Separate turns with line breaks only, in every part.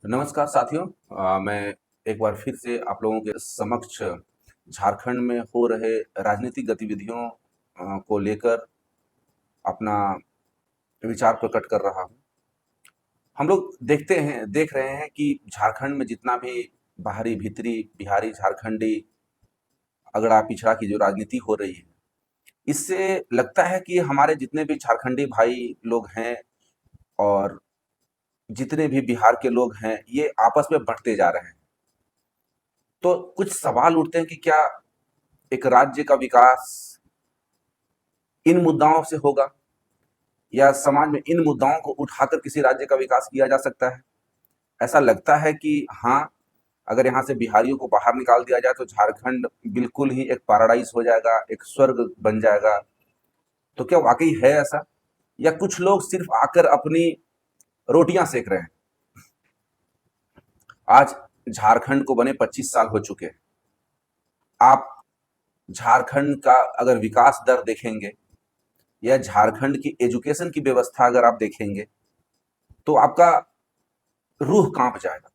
नमस्कार साथियों। मैं एक बार फिर से आप लोगों के समक्ष झारखंड में हो रहे राजनीतिक गतिविधियों को लेकर अपना विचार प्रकट कर रहा हूँ। हम लोग देख रहे हैं कि झारखंड में जितना भी बाहरी भीतरी बिहारी झारखंडी अगड़ा पिछड़ा की जो राजनीति हो रही है, इससे लगता है कि हमारे जितने भी झारखंडी भाई लोग हैं और जितने भी बिहार के लोग हैं, ये आपस में बढ़ते जा रहे हैं। तो कुछ सवाल उठते हैं कि क्या एक राज्य का विकास इन मुद्दाओं से होगा या समाज में इन मुद्दाओं को उठाकर किसी राज्य का विकास किया जा सकता है? ऐसा लगता है कि हाँ, अगर यहाँ से बिहारियों को बाहर निकाल दिया जाए तो झारखंड बिल्कुल ही एक पैराडाइज हो जाएगा, एक स्वर्ग बन जाएगा। तो क्या वाकई है ऐसा, या कुछ लोग सिर्फ आकर अपनी रोटियां सेक रहे हैं? आज झारखंड को बने 25 साल हो चुके हैं। आप झारखंड का अगर विकास दर देखेंगे या झारखंड की एजुकेशन की व्यवस्था अगर आप देखेंगे, तो आपका रूह कांप जाएगा।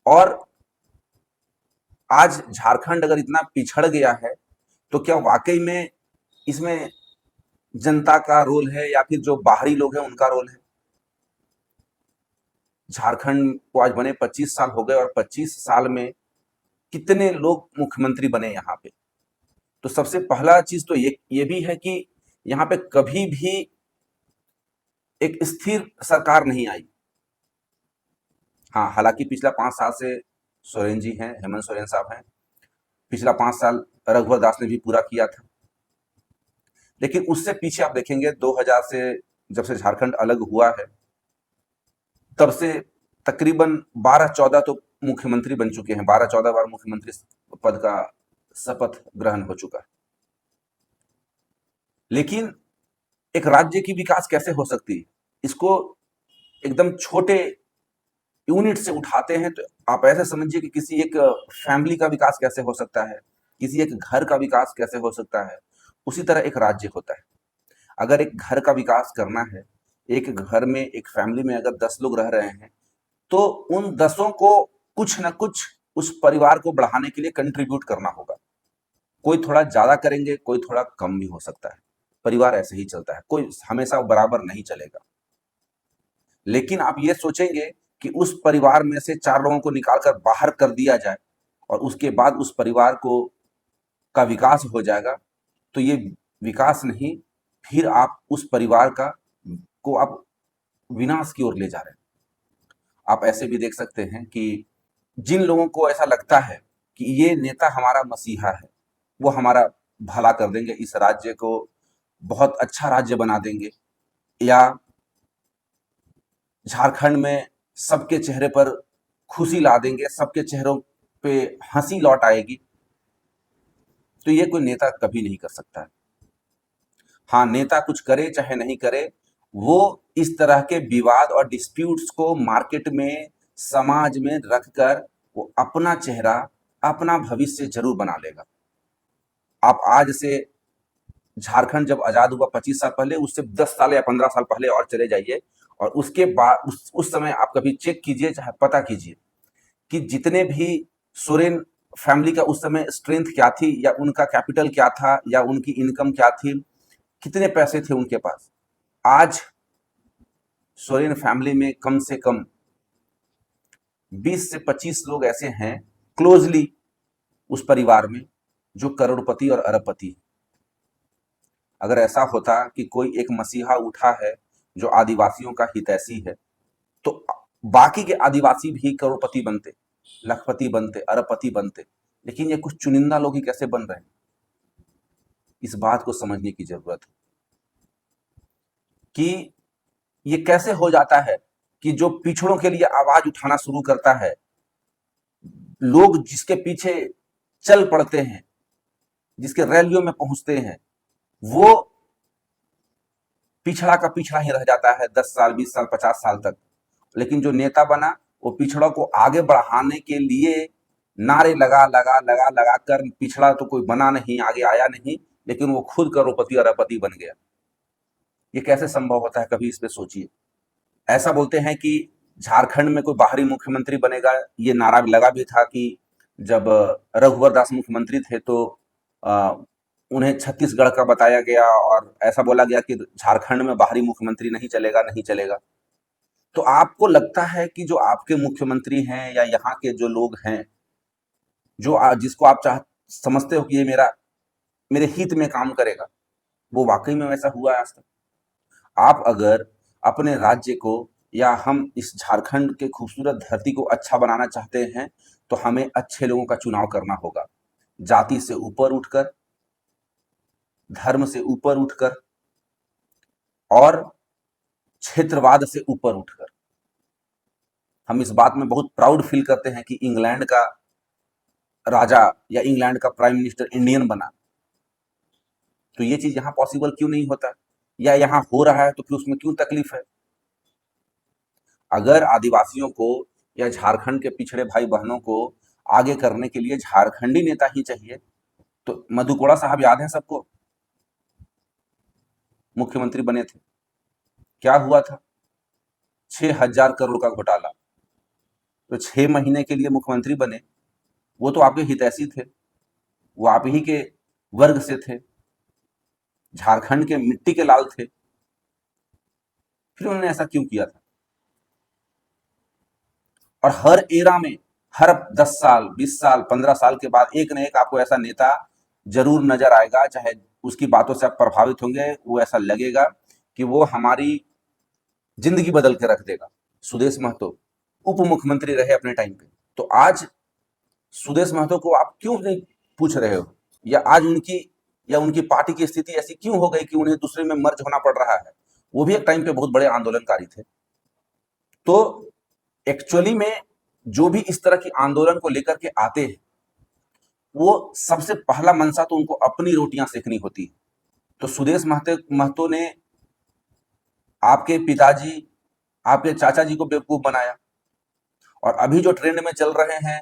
और आज झारखंड अगर इतना पिछड़ गया है, तो क्या वाकई में इसमें जनता का रोल है या फिर जो बाहरी लोग हैं उनका रोल है? झारखंड को आज बने 25 साल हो गए और 25 साल में कितने लोग मुख्यमंत्री बने यहाँ पे? तो सबसे पहला चीज तो ये भी है कि यहाँ पे कभी भी एक स्थिर सरकार नहीं आई। हाँ, हालांकि पिछला 5 साल से सोरेन जी हैं, हेमंत सोरेन साहब हैं। पिछला 5 साल रघुवर दास ने भी पूरा किया था। लेकिन उससे पीछे आप देखेंगे 2000 से जब से झारखंड अलग हुआ है, तब से तकरीबन 12-14 तो मुख्यमंत्री बन चुके हैं। 12-14 बार मुख्यमंत्री पद का शपथ ग्रहण हो चुका है। लेकिन एक राज्य की विकास कैसे हो सकती है, इसको एकदम छोटे यूनिट से उठाते हैं। तो आप ऐसे समझिए कि किसी एक फैमिली का विकास कैसे हो सकता है, किसी एक घर का विकास कैसे हो सकता है, उसी तरह एक राज्य होता है। अगर एक घर का विकास करना है, एक घर में एक फैमिली में अगर 10 लोग रह रहे हैं, तो उन 10ओं को कुछ ना कुछ उस परिवार को बढ़ाने के लिए कंट्रीब्यूट करना होगा। कोई थोड़ा ज्यादा करेंगे, कोई थोड़ा कम भी हो सकता है। परिवार ऐसे ही चलता है, कोई हमेशा बराबर नहीं चलेगा। लेकिन आप ये सोचेंगे कि उस परिवार में से 4 लोगों को निकालकर बाहर कर दिया जाए और उसके बाद उस परिवार को का विकास हो जाएगा, तो ये विकास नहीं, फिर आप उस परिवार को आप विनाश की ओर ले जा रहे हैं। आप ऐसे भी देख सकते हैं कि जिन लोगों को ऐसा लगता है कि ये नेता हमारा मसीहा है, वो हमारा भला कर देंगे, इस राज्य को बहुत अच्छा राज्य बना देंगे, या झारखंड में सबके चेहरे पर खुशी ला देंगे, सबके चेहरों पे हंसी लौट आएगी, तो ये कोई नेता कभी नहीं कर सकता है। हाँ, नेता कुछ करे चाहे नहीं करे, वो इस तरह के विवाद और डिस्प्यूट्स को मार्केट में, समाज में रखकर वो अपना चेहरा, अपना भविष्य जरूर बना लेगा। आप आज से झारखंड जब आजाद हुआ 25 साल पहले, उससे 10 साल या 15 साल पहले और चले जाइए, और उसके बाद उस समय आप कभी चेक कीजिए, चाहे पता कीजिए कि जितने भी सोरेन फैमिली का उस समय स्ट्रेंथ क्या थी, या उनका कैपिटल क्या था, या उनकी इनकम क्या थी, कितने पैसे थे उनके पास। आज सोरेन फैमिली में कम से कम 20 से 25 लोग ऐसे हैं क्लोजली उस परिवार में, जो करोड़पति और अरबपति हैं। अगर ऐसा होता कि कोई एक मसीहा उठा है जो आदिवासियों का हितैषी है, तो बाकी के आदिवासी भी करोड़पति बनते, लखपति बनते, अरबपति बनते। लेकिन ये कुछ चुनिंदा लोग ही कैसे बन रहे हैं, इस बात को समझने की जरूरत है कि ये कैसे हो जाता है कि जो पिछड़ों के लिए आवाज उठाना शुरू करता है, लोग जिसके पीछे चल पड़ते हैं, जिसके रैलियों में पहुंचते हैं, वो पिछड़ा का पिछड़ा ही रह जाता है 10 साल, 20 साल, 50 साल तक। लेकिन जो नेता बना, वो पिछड़ों को आगे बढ़ाने के लिए नारे लगा लगा लगा लगा कर, पिछड़ा तो कोई बना नहीं, आगे आया नहीं, लेकिन वो खुद करोड़पति अरबपति बन गया। ये कैसे संभव होता है, कभी इस पे सोचिए। ऐसा बोलते हैं कि झारखंड में कोई बाहरी मुख्यमंत्री बनेगा, ये नारा लगा भी था कि जब रघुवर दास मुख्यमंत्री थे तो अ, उन्हें छत्तीसगढ़ का बताया गया और ऐसा बोला गया कि झारखंड में बाहरी मुख्यमंत्री नहीं चलेगा, नहीं चलेगा। तो आपको लगता है कि जो आपके मुख्यमंत्री हैं या यहाँ के जो लोग हैं, जो जिसको आप समझते हो कि ये मेरे हित में काम करेगा, वो वाकई में वैसा हुआ है आज तक? आप अगर अपने राज्य को या हम इस झारखंड के खूबसूरत धरती को अच्छा बनाना चाहते हैं, तो हमें अच्छे लोगों का चुनाव करना होगा। जाति से ऊपर उठकर, धर्म से ऊपर उठकर और क्षेत्रवाद से ऊपर उठकर। हम इस बात में बहुत प्राउड फील करते हैं कि इंग्लैंड का राजा या इंग्लैंड का प्राइम मिनिस्टर इंडियन बना। तो ये चीज यहाँ पॉसिबल क्यों नहीं होता, या यहाँ हो रहा है तो फिर उसमें क्यों तकलीफ है? अगर आदिवासियों को या झारखंड के पिछड़े भाई बहनों को आगे करने के लिए झारखंडी नेता ही चाहिए, तो मधु कोड़ा साहब याद है सबको, मुख्यमंत्री बने थे, क्या हुआ था? 6,000 करोड़ का घोटाला। तो 6 महीने के लिए मुख्यमंत्री बने, वो तो आपके हितैषी थे, वो आप ही के वर्ग से थे, झारखंड के मिट्टी के लाल थे, फिर उन्होंने ऐसा क्यों किया था? और हर एरा में, हर 10 साल, 20 साल, 15 साल के बाद एक न एक आपको ऐसा नेता जरूर नजर आएगा, चाहे उसकी बातों से आप प्रभावित होंगे, वो ऐसा लगेगा कि वो हमारी जिंदगी बदल के रख देगा। सुदेश महतो उप मुख्यमंत्री रहे अपने टाइम पे, तो आज सुदेश महतो को आप क्यों नहीं पूछ रहे हो, या उनकी पार्टी की स्थिति ऐसी क्यों हो गई कि उन्हें दूसरे में मर्ज होना पड़ रहा है? वो भी एक टाइम पे बहुत बड़े आंदोलनकारी थे। तो एक्चुअली में जो भी इस तरह के आंदोलन को लेकर के आते हैं, वो सबसे पहला मंशा तो उनको अपनी रोटियां सेकनी होती है। तो सुदेश महतो ने आपके पिताजी, आपके चाचा जी को बेवकूफ बनाया, और अभी जो ट्रेंड में चल रहे हैं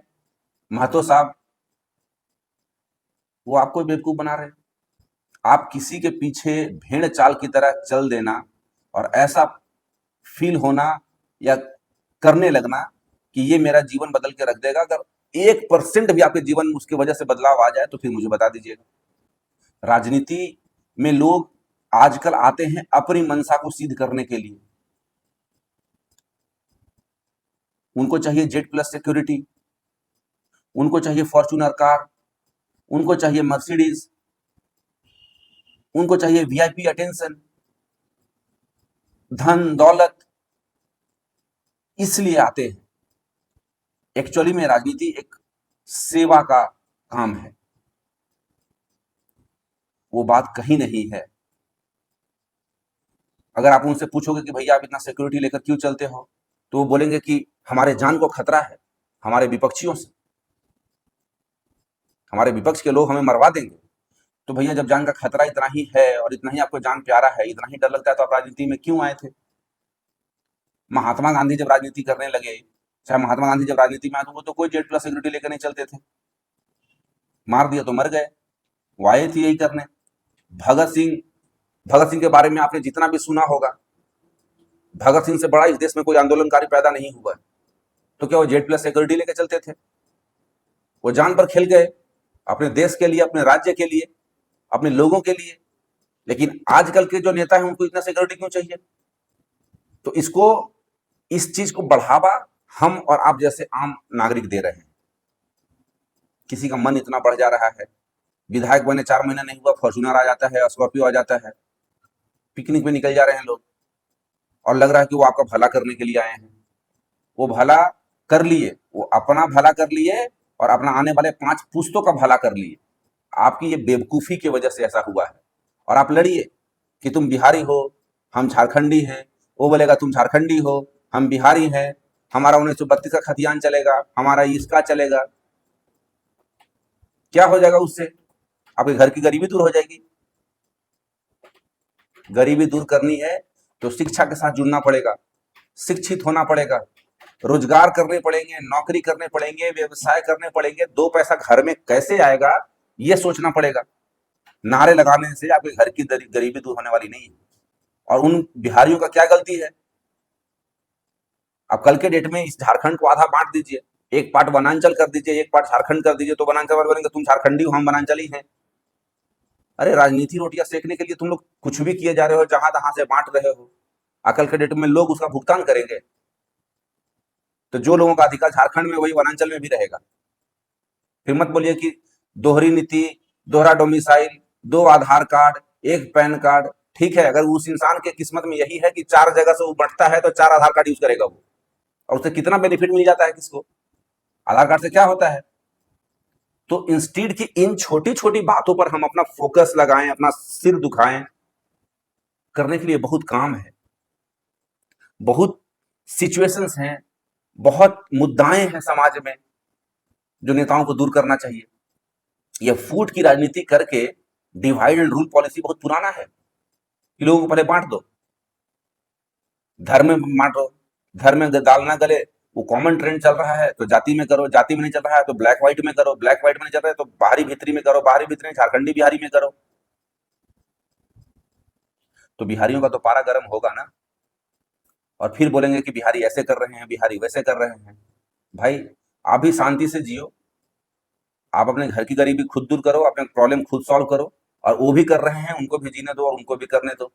महतो साहब, वो आपको बेवकूफ बना रहे हैं। आप किसी के पीछे भेड़ चाल की तरह चल देना और ऐसा फील होना या करने लगना कि ये मेरा जीवन बदल के रख देगा, अगर 1% भी आपके जीवन में उसकी वजह से बदलाव आ जाए तो फिर मुझे बता दीजिएगा। राजनीति में लोग आजकल आते हैं अपनी मंशा को सिद्ध करने के लिए। उनको चाहिए जेड प्लस सिक्योरिटी, उनको चाहिए फॉर्च्यूनर कार, उनको चाहिए मर्सिडीज, उनको चाहिए वीआईपी अटेंशन, धन दौलत, इसलिए आते हैं। एक्चुअली में राजनीति एक सेवा का काम है, वो बात कहीं नहीं है। अगर आप उनसे पूछोगे कि भैया आप इतना सिक्योरिटी लेकर क्यों चलते हो, तो वो बोलेंगे कि हमारे जान को खतरा है, हमारे विपक्षियों से, हमारे विपक्ष के लोग हमें मरवा देंगे। तो भैया जब जान का खतरा इतना ही है और इतना ही आपको जान प्यारा है, इतना ही डर लगता है, तो आप राजनीति में क्यों आए थे? महात्मा गांधी जब राजनीति करने लगे, चाहे महात्मा गांधी जब राजनीति में आए, तो वो तो कोई जेड प्लस सिक्योरिटी लेकर नहीं चलते थे, मार दिया तो मर गए, वो आए थे यही करने। भगत सिंह, भगत सिंह के बारे में आपने जितना भी सुना होगा, भगत सिंह से बड़ा इस देश में कोई आंदोलनकारी पैदा नहीं हुआ। तो क्या वो जेड प्लस सिक्योरिटी लेकर चलते थे? वो जान पर खेल गए अपने देश के लिए, अपने राज्य के लिए, अपने लोगों के लिए। लेकिन आजकल के जो नेता हैं उनको इतना सिक्योरिटी क्यों चाहिए? तो इस चीज को बढ़ावा हम और आप जैसे आम नागरिक दे रहे हैं। किसी का मन इतना बढ़ जा रहा है, विधायक बने 4 महीना नहीं हुआ, फॉर्च्यूनर आ जाता है, स्कॉर्पियो आ जाता है, पिकनिक में निकल जा रहे हैं लोग, और लग रहा है कि वो आपका भला करने के लिए आए हैं। वो भला कर लिए, वो अपना भला कर लिए और अपना आने वाले 5 पुश्तों का भला कर लिए। आपकी ये बेवकूफी की वजह से ऐसा हुआ है। और आप लड़िए कि तुम बिहारी हो, हम झारखंडी हैं, वो बोलेगा तुम झारखंडी हो, हम बिहारी हैं, हमारा 1932 का खतियान चलेगा, हमारा इसका चलेगा। क्या हो जाएगा उससे? आपके घर की गरीबी दूर हो जाएगी। गरीबी दूर करनी है तो शिक्षा के साथ जुड़ना पड़ेगा, शिक्षित होना पड़ेगा, रोजगार करने पड़ेंगे, नौकरी करने पड़ेंगे, व्यवसाय करने पड़ेंगे। 2 पैसा घर में कैसे आएगा ये सोचना पड़ेगा। नारे लगाने से आपके घर की गरीबी दूर होने वाली नहीं है। और उन बिहारियों का क्या गलती है? अब कल के डेट में इस झारखंड को आधा बांट दीजिए, एक पार्ट वनांचल कर दीजिए, एक पार्ट झारखंड कर दीजिए, तो वनांचल वाले बोलेंगे तुम झारखंडी हो, हम वनांचली हैं। अरे राजनीति रोटियां सेकने के लिए तुम लोग कुछ भी किए जा रहे हो, जहां तहां से बांट रहे हो। अकल के डेट में लोग उसका भुगतान करेंगे। तो जो लोगों का अधिकार झारखंड में वही वनांचल में भी रहेगा। फिर मत बोलिए कि दोहरी नीति, दोहरा डोमिसाइल, दो आधार कार्ड, एक पैन कार्ड। ठीक है, अगर उस इंसान के किस्मत में यही है कि चार जगह से वो बंटता है तो चार आधार कार्ड यूज करेगा वो, और उसे कितना बेनिफिट मिल जाता है किसको? आधार कार्ड से क्या होता है? तो इंस्टीड की इन छोटी छोटी बातों पर हम अपना फोकस लगाएं, अपना सिर दुखाएं, करने के लिए बहुत काम है, बहुत सिचुएशंस हैं, बहुत मुद्दाएं हैं समाज में जो नेताओं को दूर करना चाहिए। यह फूट की राजनीति करके डिवाइड एंड रूल पॉलिसी बहुत पुराना है कि लोगों को पहले बांट दो, धर्म में बांटो, धर्म में दाल ना गले, वो कॉमन ट्रेंड चल रहा है तो जाति में करो, जाति में नहीं चल रहा है तो ब्लैक व्हाइट में करो, ब्लैक व्हाइट में नहीं चल रहा है तो बाहरी भीतरी में करो, बाहरी भीतरी झारखंडी बिहारी में करो। तो बिहारियों का तो पारा गर्म होगा ना, और फिर बोलेंगे कि बिहारी ऐसे कर रहे हैं, बिहारी वैसे कर रहे हैं। भाई आप भी शांति से जियो, आप अपने घर की गरीबी खुद दूर करो, अपने प्रॉब्लम खुद सॉल्व करो, और वो भी कर रहे हैं उनको भी जीने दो और उनको भी करने दो।